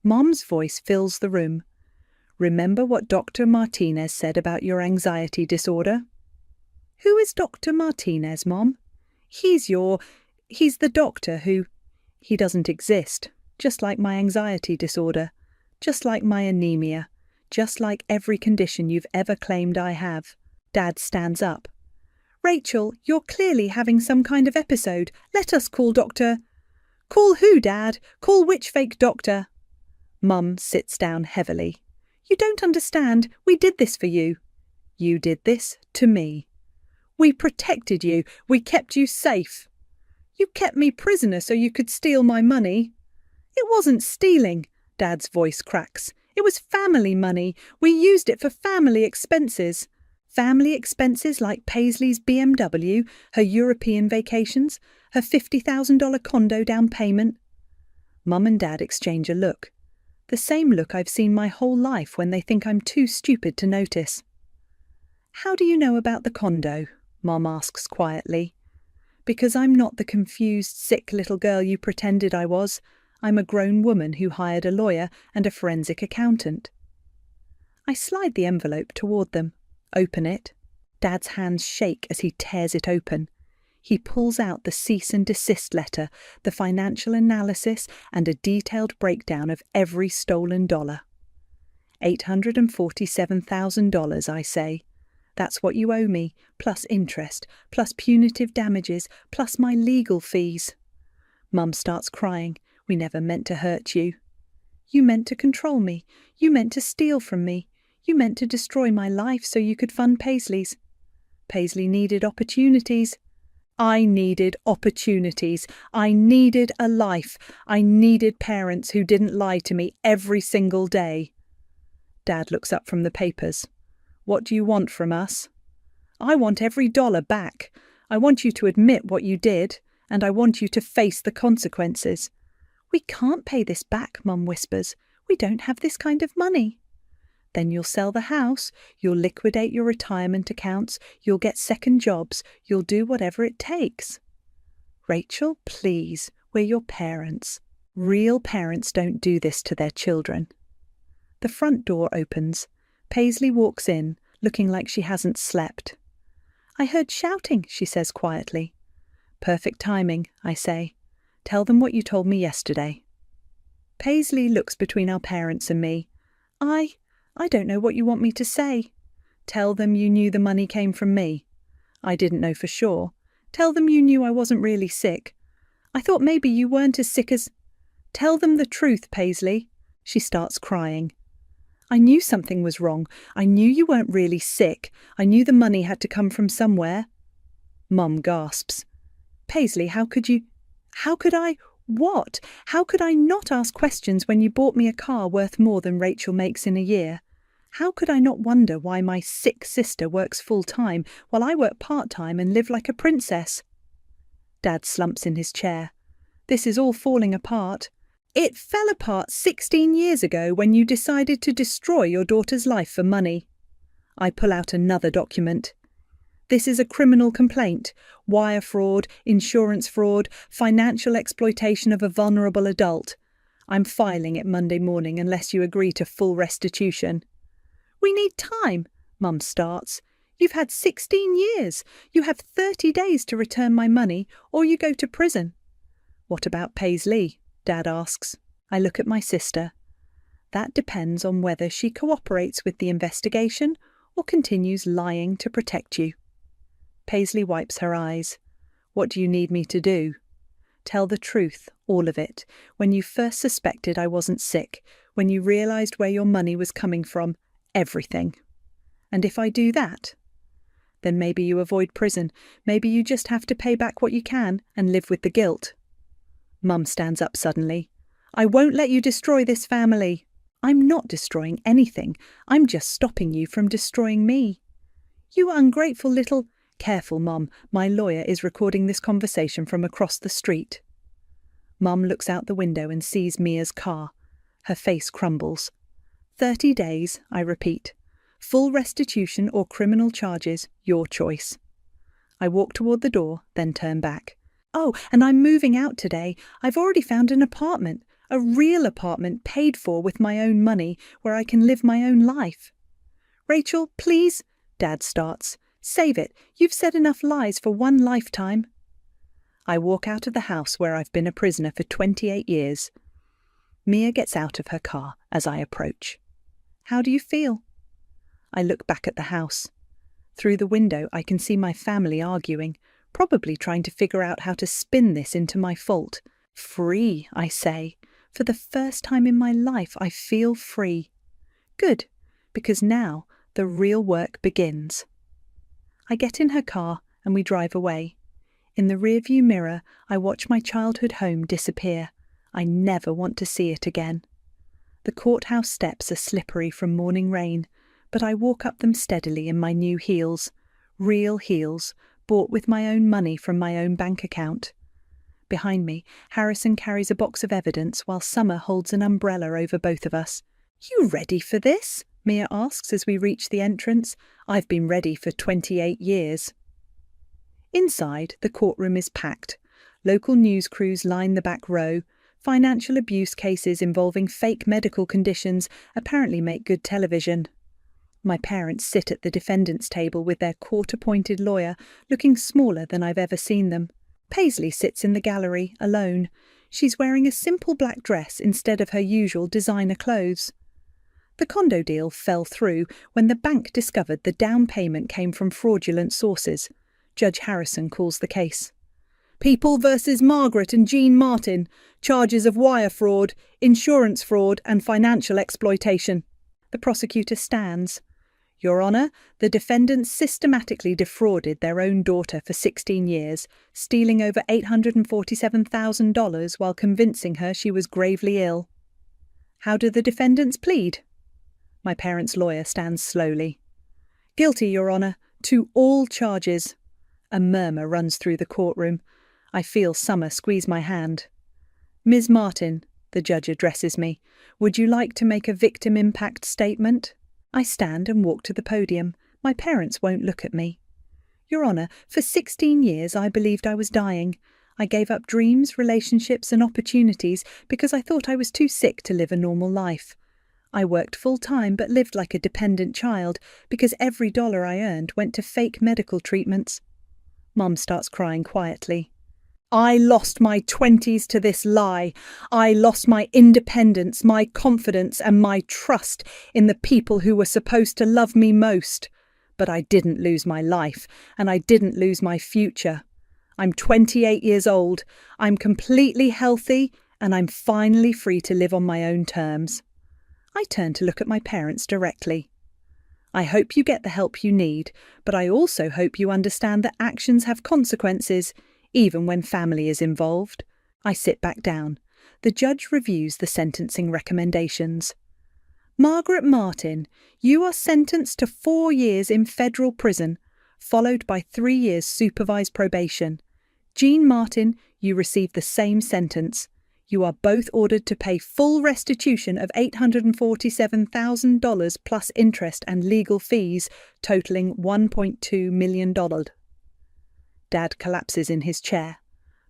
Mom's voice fills the room. Remember what Dr. Martinez said about your anxiety disorder? Who is Dr. Martinez, Mom? He's the doctor who... He doesn't exist, just like my anxiety disorder, just like my anemia, just like every condition you've ever claimed I have. Dad stands up. Rachel, you're clearly having some kind of episode. Let us call Dr. Call who, Dad? Call which fake doctor? Mum sits down heavily. You don't understand. We did this for you. You did this to me. We protected you. We kept you safe. You kept me prisoner so you could steal my money. It wasn't stealing, Dad's voice cracks. It was family money. We used it for family expenses. Family expenses like Paisley's BMW, her European vacations, her $50,000 condo down payment. Mum and Dad exchange a look. The same look I've seen my whole life when they think I'm too stupid to notice. How do you know about the condo? Mum asks quietly. Because I'm not the confused, sick little girl you pretended I was. I'm a grown woman who hired a lawyer and a forensic accountant. I slide the envelope toward them. Open it. Dad's hands shake as he tears it open. He pulls out the cease and desist letter, the financial analysis, and a detailed breakdown of every stolen dollar. $847,000, I say. That's what you owe me, plus interest, plus punitive damages, plus my legal fees. Mum starts crying. We never meant to hurt you. You meant to control me. You meant to steal from me. You meant to destroy my life so you could fund Paisley's. Paisley needed opportunities. I needed opportunities. I needed a life. I needed parents who didn't lie to me every single day. Dad looks up from the papers. What do you want from us? I want every dollar back. I want you to admit what you did, and I want you to face the consequences. We can't pay this back, Mum whispers. We don't have this kind of money. Then you'll sell the house, you'll liquidate your retirement accounts, you'll get second jobs, you'll do whatever it takes. Rachel, please, we're your parents. Real parents don't do this to their children. The front door opens. Paisley walks in, looking like she hasn't slept. I heard shouting, she says quietly. Perfect timing, I say. Tell them what you told me yesterday. Paisley looks between our parents and me. I don't know what you want me to say. Tell them you knew the money came from me. I didn't know for sure. Tell them you knew I wasn't really sick. I thought maybe you weren't as sick as... Tell them the truth, Paisley. She starts crying. I knew something was wrong. I knew you weren't really sick. I knew the money had to come from somewhere. Mum gasps. Paisley, how could I? What? How could I not ask questions when you bought me a car worth more than Rachel makes in a year? How could I not wonder why my sick sister works full-time while I work part-time and live like a princess? Dad slumps in his chair. This is all falling apart. It fell apart 16 years ago when you decided to destroy your daughter's life for money. I pull out another document. This is a criminal complaint. Wire fraud, insurance fraud, financial exploitation of a vulnerable adult. I'm filing it Monday morning unless you agree to full restitution. We need time, Mum starts. You've had 16 years. You have 30 days to return my money or you go to prison. What about Paisley? Dad asks. I look at my sister. That depends on whether she cooperates with the investigation or continues lying to protect you. Paisley wipes her eyes. What do you need me to do? Tell the truth, all of it. When you first suspected I wasn't sick, when you realised where your money was coming from, everything. And if I do that, then maybe you avoid prison. Maybe you just have to pay back what you can and live with the guilt. Mum stands up suddenly. I won't let you destroy this family. I'm not destroying anything. I'm just stopping you from destroying me. You ungrateful little... Careful, Mum. My lawyer is recording this conversation from across the street. Mum looks out the window and sees Mia's car. Her face crumbles. 30 days, I repeat. Full restitution or criminal charges, your choice. I walk toward the door, then turn back. Oh, and I'm moving out today. I've already found an apartment, a real apartment paid for with my own money where I can live my own life. Rachel, please, Dad starts. Save it. You've said enough lies for one lifetime. I walk out of the house where I've been a prisoner for 28 years. Mia gets out of her car as I approach. How do you feel? I look back at the house. Through the window, I can see my family arguing, probably trying to figure out how to spin this into my fault. Free, I say. For the first time in my life, I feel free. Good, because now the real work begins. I get in her car and we drive away. In the rearview mirror, I watch my childhood home disappear. I never want to see it again. The courthouse steps are slippery from morning rain, but I walk up them steadily in my new heels. Real heels, bought with my own money from my own bank account. Behind me, Harrison carries a box of evidence while Summer holds an umbrella over both of us. You ready for this? Mia asks as we reach the entrance. I've been ready for 28 years. Inside, the courtroom is packed. Local news crews line the back row. Financial abuse cases involving fake medical conditions apparently make good television. My parents sit at the defendant's table with their court-appointed lawyer, looking smaller than I've ever seen them. Paisley sits in the gallery, alone. She's wearing a simple black dress instead of her usual designer clothes. The condo deal fell through when the bank discovered the down payment came from fraudulent sources. Judge Harrison calls the case. People versus Margaret and Jean Martin. Charges of wire fraud, insurance fraud and financial exploitation. The prosecutor stands. Your Honour, the defendants systematically defrauded their own daughter for 16 years, stealing over $847,000 while convincing her she was gravely ill. How do the defendants plead? My parents' lawyer stands slowly. Guilty, Your Honour, to all charges. A murmur runs through the courtroom. I feel Summer squeeze my hand. Ms. Martin, the judge addresses me, would you like to make a victim impact statement? I stand and walk to the podium. My parents won't look at me. Your Honour, for 16 years I believed I was dying. I gave up dreams, relationships and opportunities because I thought I was too sick to live a normal life. I worked full-time but lived like a dependent child because every dollar I earned went to fake medical treatments. Mum starts crying quietly. I lost my 20s to this lie. I lost my independence, my confidence and my trust in the people who were supposed to love me most. But I didn't lose my life, and I didn't lose my future. I'm 28 years old. I'm completely healthy, and I'm finally free to live on my own terms. I turn to look at my parents directly. I hope you get the help you need, but I also hope you understand that actions have consequences, even when family is involved. I sit back down. The judge reviews the sentencing recommendations. Margaret Martin, you are sentenced to 4 years in federal prison, followed by 3 years supervised probation. Jean Martin, you receive the same sentence. You are both ordered to pay full restitution of $847,000 plus interest and legal fees, totaling $1.2 million. Dad collapses in his chair.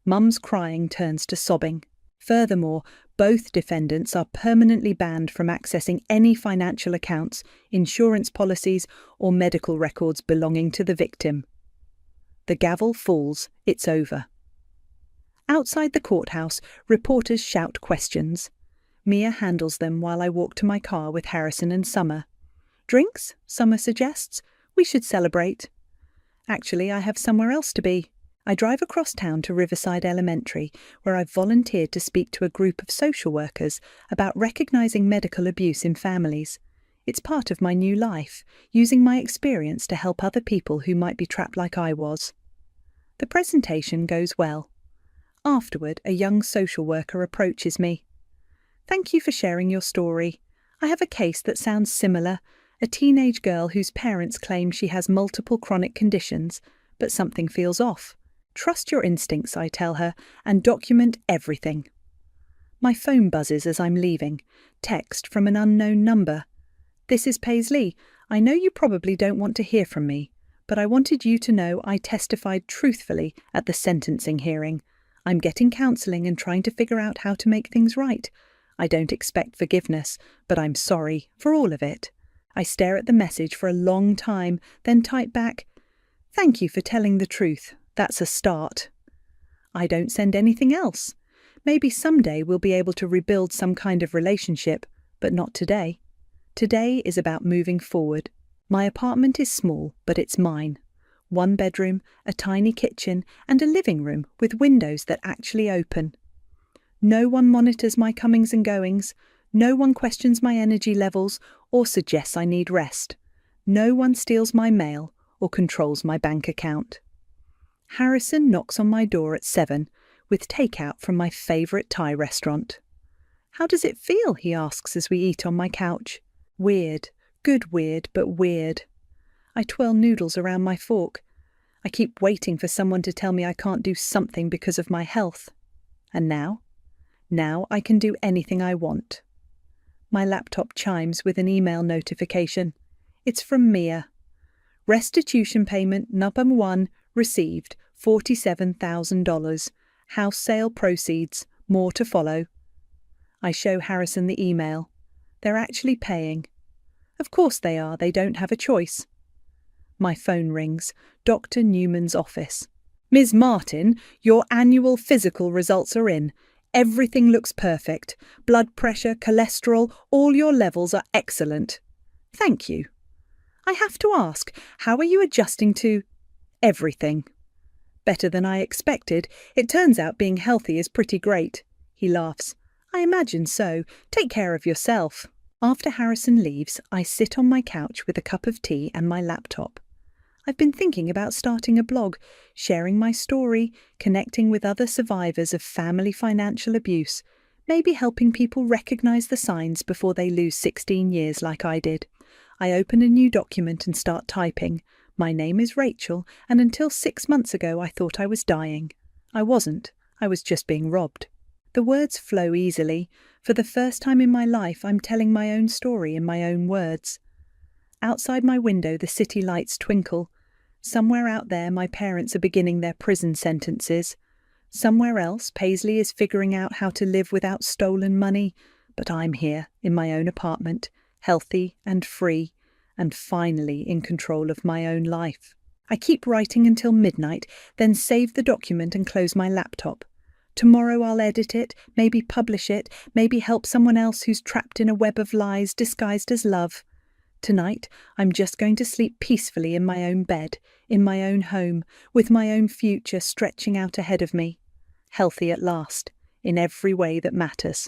Mum's crying turns to sobbing. Furthermore, both defendants are permanently banned from accessing any financial accounts, insurance policies, or medical records belonging to the victim. The gavel falls. It's over. Outside the courthouse, reporters shout questions. Mia handles them while I walk to my car with Harrison and Summer. Drinks? Summer suggests. We should celebrate. Actually, I have somewhere else to be. I drive across town to Riverside Elementary, where I've volunteered to speak to a group of social workers about recognising medical abuse in families. It's part of my new life, using my experience to help other people who might be trapped like I was. The presentation goes well. Afterward, a young social worker approaches me. Thank you for sharing your story. I have a case that sounds similar. A teenage girl whose parents claim she has multiple chronic conditions, but something feels off. Trust your instincts, I tell her, and document everything. My phone buzzes as I'm leaving. Text from an unknown number. This is Paisley. I know you probably don't want to hear from me, but I wanted you to know I testified truthfully at the sentencing hearing. I'm getting counselling and trying to figure out how to make things right. I don't expect forgiveness, but I'm sorry for all of it. I stare at the message for a long time, then type back, "Thank you for telling the truth. That's a start." I don't send anything else. Maybe someday we'll be able to rebuild some kind of relationship, but not today. Today is about moving forward. My apartment is small, but it's mine. 1 bedroom, a tiny kitchen, and a living room with windows that actually open. No one monitors my comings and goings. No one questions my energy levels or suggests I need rest. No one steals my mail or controls my bank account. Harrison knocks on my door at 7 with takeout from my favourite Thai restaurant. "How does it feel?" he asks as we eat on my couch. "Weird. Good weird, but weird." I twirl noodles around my fork. I keep waiting for someone to tell me I can't do something because of my health. And now? Now I can do anything I want. My laptop chimes with an email notification. It's from Mia. "Restitution payment number 1 received, $47,000. House sale proceeds, more to follow." I show Harrison the email. They're actually paying. Of course they are, they don't have a choice. My phone rings. Dr. Newman's office. "Ms. Martin, your annual physical results are in. Everything looks perfect. Blood pressure, cholesterol, all your levels are excellent." "Thank you." I have to ask, how are you adjusting to everything? "Better than I expected. It turns out being healthy is pretty great." He laughs. "I imagine so. Take care of yourself." After Harrison leaves, I sit on my couch with a cup of tea and my laptop. I've been thinking about starting a blog, sharing my story, connecting with other survivors of family financial abuse, maybe helping people recognise the signs before they lose 16 years like I did. I open a new document and start typing. My name is Rachel, and until 6 months ago I thought I was dying. I wasn't. I was just being robbed. The words flow easily. For the first time in my life, I'm telling my own story in my own words. Outside my window, the city lights twinkle. Somewhere out there, my parents are beginning their prison sentences. Somewhere else, Paisley is figuring out how to live without stolen money. But I'm here, in my own apartment, healthy and free, and finally in control of my own life. I keep writing until midnight, then save the document and close my laptop. Tomorrow I'll edit it, maybe publish it, maybe help someone else who's trapped in a web of lies disguised as love. Tonight, I'm just going to sleep peacefully in my own bed, in my own home, with my own future stretching out ahead of me. Healthy at last, in every way that matters.